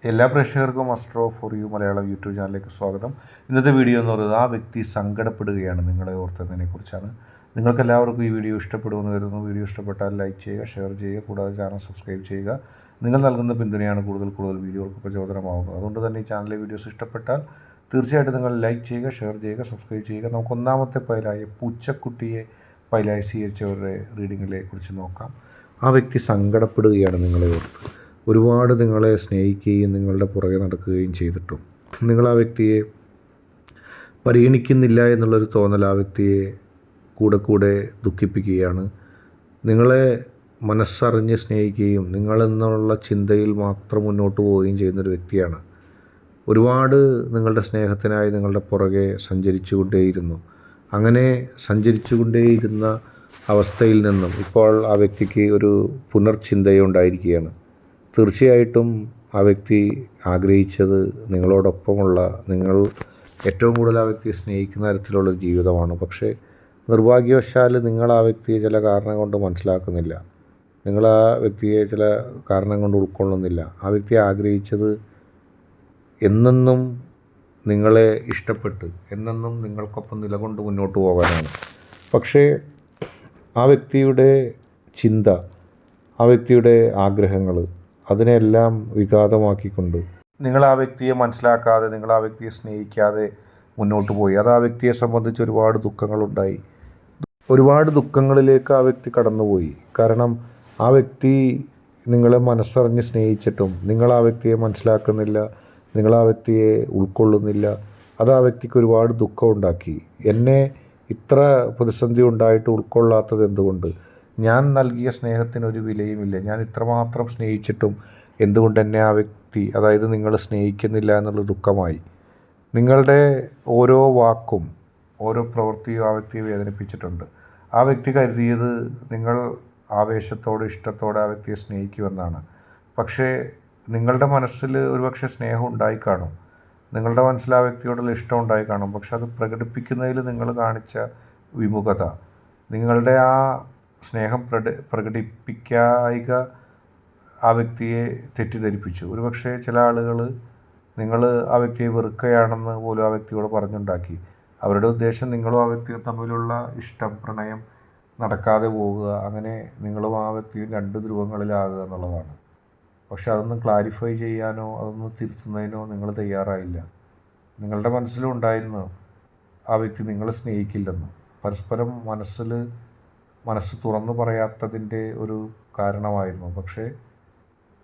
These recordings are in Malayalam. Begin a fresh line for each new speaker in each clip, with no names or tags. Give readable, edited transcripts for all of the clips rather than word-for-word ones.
എല്ലാ പ്രേക്ഷകർക്കും astro for you Malayalam YouTube ചാനലിലേക്ക് സ്വാഗതം. ഇന്നത്തെ വീഡിയോ എന്ന് പറയുന്നത് ആ വ്യക്തി സങ്കടപ്പെടുകയാണ് നിങ്ങളെ ഓർത്തതിനെക്കുറിച്ചാണ്. നിങ്ങൾക്കെല്ലാവർക്കും ഈ വീഡിയോ ഇഷ്ടപ്പെടുമെന്ന് കരുതുന്നു. വീഡിയോ ഇഷ്ടപ്പെട്ടാൽ ലൈക്ക് ചെയ്യുക, ഷെയർ ചെയ്യുക, കൂടാതെ ചാനൽ സബ്സ്ക്രൈബ് ചെയ്യുക. നിങ്ങൾ നൽകുന്ന പിന്തുണയാണ് കൂടുതൽ വീഡിയോകൾക്ക് പ്രചോദനമാകുന്നത്. അതുകൊണ്ട് തന്നെ ഈ ചാനലിലെ വീഡിയോസ് ഇഷ്ടപ്പെട്ടാൽ തീർച്ചയായിട്ടും നിങ്ങൾ ലൈക്ക് ചെയ്യുക, ഷെയർ ചെയ്യുക, സബ്സ്ക്രൈബ് ചെയ്യുക. നമുക്ക് ഒന്നാമത്തെ പൈലായ പൂച്ചക്കുട്ടിയെ പൈലായി സ്വീകരിച്ചവരുടെ റീഡിങ്ങിലെ കുറിച്ച് നോക്കാം. ആ വ്യക്തി സങ്കടപ്പെടുകയാണ് നിങ്ങളെ ഓർത്ത്. ഒരുപാട് നിങ്ങളെ സ്നേഹിക്കുകയും നിങ്ങളുടെ പുറകെ നടക്കുകയും ചെയ്തിട്ടും നിങ്ങൾ ആ വ്യക്തിയെ പരിഗണിക്കുന്നില്ല എന്നുള്ളൊരു തോന്നൽ ആ വ്യക്തിയെ കൂടെ ദുഃഖിപ്പിക്കുകയാണ്. നിങ്ങളെ മനസ്സറിഞ്ഞ് സ്നേഹിക്കുകയും നിങ്ങളെന്നുള്ള ചിന്തയിൽ മാത്രം മുന്നോട്ട് പോവുകയും ചെയ്യുന്നൊരു വ്യക്തിയാണ്. ഒരുപാട് നിങ്ങളുടെ സ്നേഹത്തിനായി നിങ്ങളുടെ പുറകെ സഞ്ചരിച്ചുകൊണ്ടേയിരുന്നു. അങ്ങനെ സഞ്ചരിച്ചുകൊണ്ടേയിരുന്ന അവസ്ഥയിൽ നിന്നും ഇപ്പോൾ ആ വ്യക്തിക്ക് ഒരു പുനർചിന്തയുണ്ടായിരിക്കുകയാണ്. തീർച്ചയായിട്ടും ആ വ്യക്തി ആഗ്രഹിച്ചത് നിങ്ങളോടൊപ്പമുള്ള, നിങ്ങൾ ഏറ്റവും കൂടുതൽ ആ വ്യക്തിയെ സ്നേഹിക്കുന്ന തരത്തിലുള്ളൊരു ജീവിതമാണ്. പക്ഷേ നിർഭാഗ്യവശാൽ നിങ്ങൾ ആ വ്യക്തിയെ ചില കാരണം കൊണ്ട് മനസ്സിലാക്കുന്നില്ല. നിങ്ങൾ ആ വ്യക്തിയെ ചില കാരണം കൊണ്ട് ഉൾക്കൊള്ളുന്നില്ല. ആ വ്യക്തി ആഗ്രഹിച്ചത് എന്നെന്നും നിങ്ങളെ ഇഷ്ടപ്പെട്ട് എന്നെന്നും നിങ്ങൾക്കൊപ്പം നിലകൊണ്ട് മുന്നോട്ട് പോകാനാണ്. പക്ഷേ ആ വ്യക്തിയുടെ ചിന്ത, ആ വ്യക്തിയുടെ ആഗ്രഹങ്ങൾ, അതിനെല്ലാം വിഘാതമാക്കിക്കൊണ്ട് നിങ്ങൾ ആ വ്യക്തിയെ മനസ്സിലാക്കാതെ, നിങ്ങൾ ആ വ്യക്തിയെ സ്നേഹിക്കാതെ മുന്നോട്ട് പോയി. അത് ആ വ്യക്തിയെ സംബന്ധിച്ച് ഒരുപാട് ദുഃഖങ്ങളുണ്ടായി. ഒരുപാട് ദുഃഖങ്ങളിലേക്ക് ആ വ്യക്തി കടന്നുപോയി. കാരണം ആ വ്യക്തി നിങ്ങളെ മനസ്സറിഞ്ഞ് സ്നേഹിച്ചിട്ടും നിങ്ങൾ ആ വ്യക്തിയെ മനസ്സിലാക്കുന്നില്ല, നിങ്ങൾ ആ വ്യക്തിയെ ഉൾക്കൊള്ളുന്നില്ല. അത് ആ വ്യക്തിക്ക് ഒരുപാട് ദുഃഖം ഉണ്ടാക്കി. എന്നെ ഇത്ര പ്രതിസന്ധി ഉണ്ടായിട്ട് ഉൾക്കൊള്ളാത്തത് എന്തുകൊണ്ട്? ഞാൻ നൽകിയ സ്നേഹത്തിനൊരു വിലയുമില്ല. ഞാൻ ഇത്രമാത്രം സ്നേഹിച്ചിട്ടും എന്തുകൊണ്ട് എന്നെ ആ വ്യക്തി, അതായത് നിങ്ങൾ സ്നേഹിക്കുന്നില്ല എന്നുള്ള ദുഃഖമായി. നിങ്ങളുടെ ഓരോ വാക്കും ഓരോ പ്രവൃത്തിയും ആ വ്യക്തിയെ വേദനിപ്പിച്ചിട്ടുണ്ട്. ആ വ്യക്തി കരുതിയത് നിങ്ങൾ ആവേശത്തോടെ ഇഷ്ടത്തോടെ ആ വ്യക്തിയെ സ്നേഹിക്കുമെന്നാണ്. പക്ഷേ നിങ്ങളുടെ മനസ്സിൽ ഒരുപക്ഷെ സ്നേഹം ഉണ്ടായി കാണും, നിങ്ങളുടെ മനസ്സിൽ ആ വ്യക്തിയോടുള്ള ഇഷ്ടം ഉണ്ടായി കാണും. പക്ഷെ അത് പ്രകടിപ്പിക്കുന്നതിൽ നിങ്ങൾ കാണിച്ച വിമുഖത, നിങ്ങളുടെ ആ സ്നേഹം പ്രകടിപ്പിക്കായിക ആ വ്യക്തിയെ തെറ്റിദ്ധരിപ്പിച്ചു. ഒരുപക്ഷെ ചില ആളുകൾ നിങ്ങൾ ആ വ്യക്തിയെ വെറുക്കുകയാണെന്ന് പോലും ആ വ്യക്തിയോട് പറഞ്ഞുണ്ടാക്കി. അവരുടെ ഉദ്ദേശം നിങ്ങളും ആ വ്യക്തിയും തമ്മിലുള്ള ഇഷ്ടം, പ്രണയം നടക്കാതെ പോവുക, അങ്ങനെ നിങ്ങളും ആ വ്യക്തിയും രണ്ട് ധ്രുവങ്ങളിലാകുക എന്നുള്ളതാണ്. പക്ഷെ അതൊന്നും ക്ലാരിഫൈ ചെയ്യാനോ അതൊന്നും തിരുത്തുന്നതിനോ നിങ്ങൾ തയ്യാറായില്ല. നിങ്ങളുടെ മനസ്സിലും ഉണ്ടായിരുന്നു ആ വ്യക്തി നിങ്ങളെ സ്നേഹിക്കില്ലെന്ന്. പരസ്പരം മനസ്സ് തുറന്നു പറയാത്തതിൻ്റെ ഒരു കാരണമായിരുന്നു. പക്ഷേ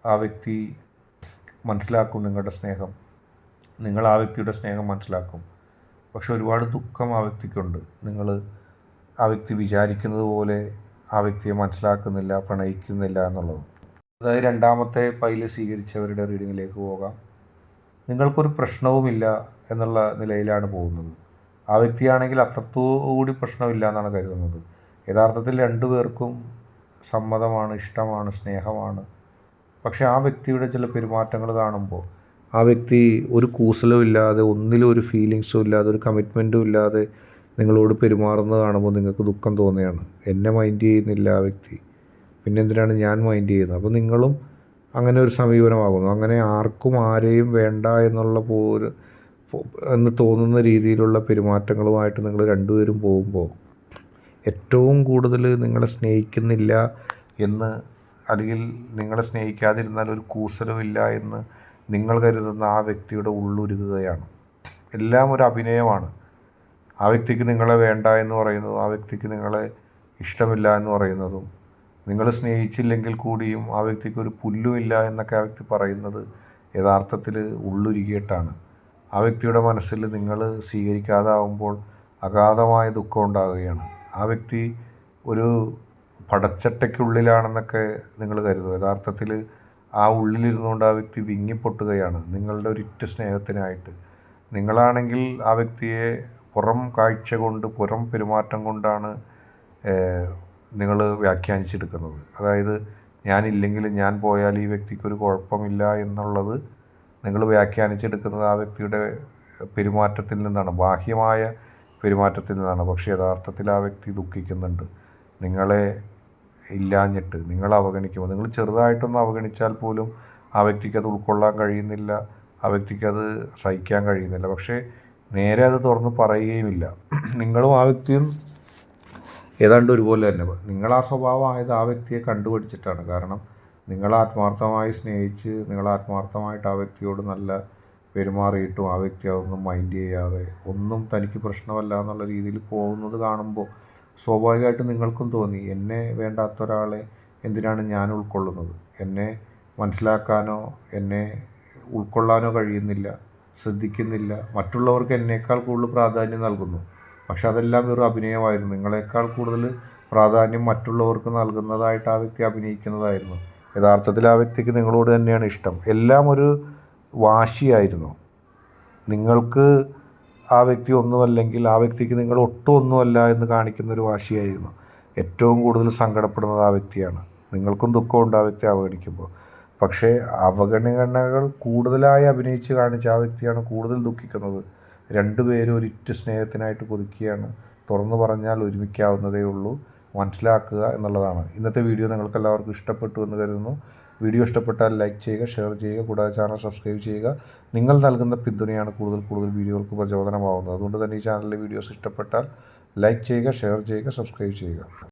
ആ വ്യക്തി മനസ്സിലാക്കും നിങ്ങളുടെ സ്നേഹം, നിങ്ങൾ ആ വ്യക്തിയുടെ സ്നേഹം മനസ്സിലാക്കും. പക്ഷെ ഒരുപാട് ദുഃഖം ആ വ്യക്തിക്കുണ്ട്. നിങ്ങൾ ആ വ്യക്തി വിചാരിക്കുന്നത് പോലെ ആ വ്യക്തിയെ മനസ്സിലാക്കുന്നില്ല, പ്രണയിക്കുന്നില്ല എന്നുള്ളത്. അതായത് രണ്ടാമത്തെ പൈല് സ്വീകരിച്ചവരുടെ റീഡിങ്ങിലേക്ക് പോകാം. നിങ്ങൾക്കൊരു പ്രശ്നവുമില്ല എന്നുള്ള നിലയിലാണ് പോകുന്നത്. ആ വ്യക്തിയാണെങ്കിൽ അത്രത്തോടുകൂടി പ്രശ്നമില്ല എന്നാണ് കരുതുന്നത്. യഥാർത്ഥത്തിൽ രണ്ടുപേർക്കും സമ്മതമാണ്, ഇഷ്ടമാണ്, സ്നേഹമാണ്. പക്ഷേ ആ വ്യക്തിയുടെ ചില പെരുമാറ്റങ്ങൾ കാണുമ്പോൾ ആ വ്യക്തി ഒരു കൂസലും ഇല്ലാതെ, ഒന്നിലും ഒരു ഫീലിങ്സും ഇല്ലാതെ, ഒരു കമ്മിറ്റ്മെൻറ്റും ഇല്ലാതെ നിങ്ങളോട് പെരുമാറുന്നത് കാണുമ്പോൾ നിങ്ങൾക്ക് ദുഃഖം തോന്നുകയാണ്. എന്നെ മൈൻഡ് ചെയ്യുന്നില്ല ആ വ്യക്തി, പിന്നെ എന്തിനാണ് ഞാൻ മൈൻഡ് ചെയ്യുന്നത്? അപ്പോൾ നിങ്ങളും അങ്ങനെ ഒരു സമീപനമാകുന്നു. അങ്ങനെ ആർക്കും ആരെയും വേണ്ട എന്നുള്ള എന്ന് തോന്നുന്ന രീതിയിലുള്ള പെരുമാറ്റങ്ങളുമായിട്ട് നിങ്ങൾ രണ്ടുപേരും പോകുമ്പോൾ ഏറ്റവും കൂടുതൽ നിങ്ങളെ സ്നേഹിക്കുന്നില്ല എന്ന്, അല്ലെങ്കിൽ നിങ്ങളെ സ്നേഹിക്കാതിരുന്നാൽ ഒരു കൂസലുമില്ല എന്ന് നിങ്ങൾ കരുതുന്ന ആ വ്യക്തിയുടെ ഉള്ളുരുകുകയാണ്. എല്ലാം ഒരു അഭിനയമാണ്. ആ വ്യക്തിക്ക് നിങ്ങളെ വേണ്ട എന്ന് പറയുന്നതും ആ വ്യക്തിക്ക് നിങ്ങളെ ഇഷ്ടമില്ല എന്ന് പറയുന്നതും, നിങ്ങൾ സ്നേഹിച്ചില്ലെങ്കിൽ കൂടിയും ആ വ്യക്തിക്ക് ഒരു പുല്ലുമില്ല എന്നൊക്കെ ആ വ്യക്തി പറയുന്നത് യഥാർത്ഥത്തിൽ ഉള്ളുരുകിയിട്ടാണ്. ആ വ്യക്തിയുടെ മനസ്സിൽ നിങ്ങൾ സ്വീകരിക്കാതാവുമ്പോൾ അഗാധമായ ദുഃഖം ഉണ്ടാകുകയാണ്. ആ വ്യക്തി ഒരു പടച്ചട്ടയ്ക്കുള്ളിലാണെന്നൊക്കെ നിങ്ങൾ കരുതും. യഥാർത്ഥത്തിൽ ആ ഉള്ളിലിരുന്നുകൊണ്ട് ആ വ്യക്തി വിങ്ങിപ്പൊട്ടുകയാണ് നിങ്ങളുടെ ഒരിറ്റ സ്നേഹത്തിനായിട്ട്. നിങ്ങളാണെങ്കിൽ ആ വ്യക്തിയെ പുറം കാഴ്ച കൊണ്ട്, പുറം പെരുമാറ്റം കൊണ്ടാണ് നിങ്ങൾ വ്യാഖ്യാനിച്ചെടുക്കുന്നത്. അതായത് ഞാനില്ലെങ്കിലും ഞാൻ പോയാൽ ഈ വ്യക്തിക്കൊരു കുഴപ്പമില്ല എന്നുള്ളത് നിങ്ങൾ വ്യാഖ്യാനിച്ചെടുക്കുന്നത് ആ വ്യക്തിയുടെ പെരുമാറ്റത്തിൽ നിന്നാണ്, ബാഹ്യമായ പെരുമാറ്റത്തിൽ നിന്നാണ്. പക്ഷേ യഥാർത്ഥത്തിൽ ആ വ്യക്തി ദുഃഖിക്കുന്നുണ്ട്. നിങ്ങളെ ഇല്ലാഞ്ഞിട്ട്, നിങ്ങൾ അവഗണിക്കുമ്പോൾ, നിങ്ങൾ ചെറുതായിട്ടൊന്ന് അവഗണിച്ചാൽ പോലും ആ വ്യക്തിക്ക് അത് ഉൾക്കൊള്ളാൻ കഴിയുന്നില്ല, ആ വ്യക്തിക്ക് അത് സഹിക്കാൻ കഴിയുന്നില്ല. പക്ഷേ നേരെ അത് തുറന്ന് പറയുകയുമില്ല. നിങ്ങളും ആ വ്യക്തിയും ഏതാണ്ട് ഒരുപോലെ തന്നെ. നിങ്ങൾ ആ സ്വഭാവമായത് ആ വ്യക്തിയെ കണ്ടുപഠിച്ചിട്ടാണ്. കാരണം നിങ്ങൾ ആത്മാർത്ഥമായി സ്നേഹിച്ച് നിങ്ങൾ ആത്മാർത്ഥമായിട്ട് ആ വ്യക്തിയോട് നല്ല പെരുമാറിയിട്ടും ആ വ്യക്തി അതൊന്നും മൈൻഡ് ചെയ്യാതെ ഒന്നും തനിക്ക് പ്രശ്നമല്ല എന്നുള്ള രീതിയിൽ പോകുന്നത് കാണുമ്പോൾ സ്വാഭാവികമായിട്ടും നിങ്ങൾക്കും തോന്നി, എന്നെ വേണ്ടാത്ത ഒരാളെ എന്തിനാണ് ഞാൻ ഉൾക്കൊള്ളുന്നത്? എന്നെ മനസ്സിലാക്കാനോ എന്നെ ഉൾക്കൊള്ളാനോ കഴിയുന്നില്ല, ശ്രദ്ധിക്കുന്നില്ല, മറ്റുള്ളവർക്ക് എന്നേക്കാൾ കൂടുതൽ പ്രാധാന്യം നൽകുന്നു. പക്ഷെ അതെല്ലാം വെറും അഭിനയമായിരുന്നു. നിങ്ങളെക്കാൾ കൂടുതൽ പ്രാധാന്യം മറ്റുള്ളവർക്ക് നൽകുന്നതായിട്ട് ആ വ്യക്തി അഭിനയിക്കുന്നതായിരുന്നു. യഥാർത്ഥത്തിൽ ആ വ്യക്തിക്ക് നിങ്ങളോട് തന്നെയാണ് ഇഷ്ടം. എല്ലാം ഒരു വാശിയായിരുന്നു. നിങ്ങൾക്ക് ആ വ്യക്തി ഒന്നുമല്ലെങ്കിൽ ആ വ്യക്തിക്ക് നിങ്ങൾ ഒട്ടും ഒന്നുമല്ല എന്ന് കാണിക്കുന്നൊരു വാശിയായിരുന്നു. ഏറ്റവും കൂടുതൽ സങ്കടപ്പെടുന്നത് ആ വ്യക്തിയാണ്. നിങ്ങൾക്കും ദുഃഖമുണ്ട് ആ വ്യക്തി അവഗണിക്കുമ്പോൾ. പക്ഷേ അവഗണനകൾ കൂടുതലായി അഭിനയിച്ച് കാണിച്ച ആ വ്യക്തിയാണ് കൂടുതൽ ദുഃഖിക്കുന്നത്. രണ്ടുപേരും ഒരിറ്റ് സ്നേഹത്തിനായിട്ട് കൊതിക്കുകയാണ്. തുറന്നു പറഞ്ഞാൽ ഒരുമിക്കാവുന്നതേ ഉള്ളൂ. മനസ്സിലാക്കുക എന്നുള്ളതാണ്. ഇന്നത്തെ വീഡിയോ നിങ്ങൾക്ക് എല്ലാവർക്കും ഇഷ്ടപ്പെട്ടു എന്ന് കരുതുന്നു. വീഡിയോ ഇഷ്ടപ്പെട്ടാൽ ലൈക്ക് ചെയ്യുക, ഷെയർ ചെയ്യുക, കൂടാതെ ചാനൽ സബ്സ്ക്രൈബ് ചെയ്യുക. നിങ്ങൾ നൽകുന്ന പിന്തുണയാണ് കൂടുതൽ വീഡിയോകൾക്ക് പ്രചോദനമാവുന്നത്. അതുകൊണ്ട് തന്നെ ഈ ചാനലിലെ വീഡിയോസ് ഇഷ്ടപ്പെട്ടാൽ ലൈക്ക് ചെയ്യുക, ഷെയർ ചെയ്യുക, സബ്സ്ക്രൈബ് ചെയ്യുക.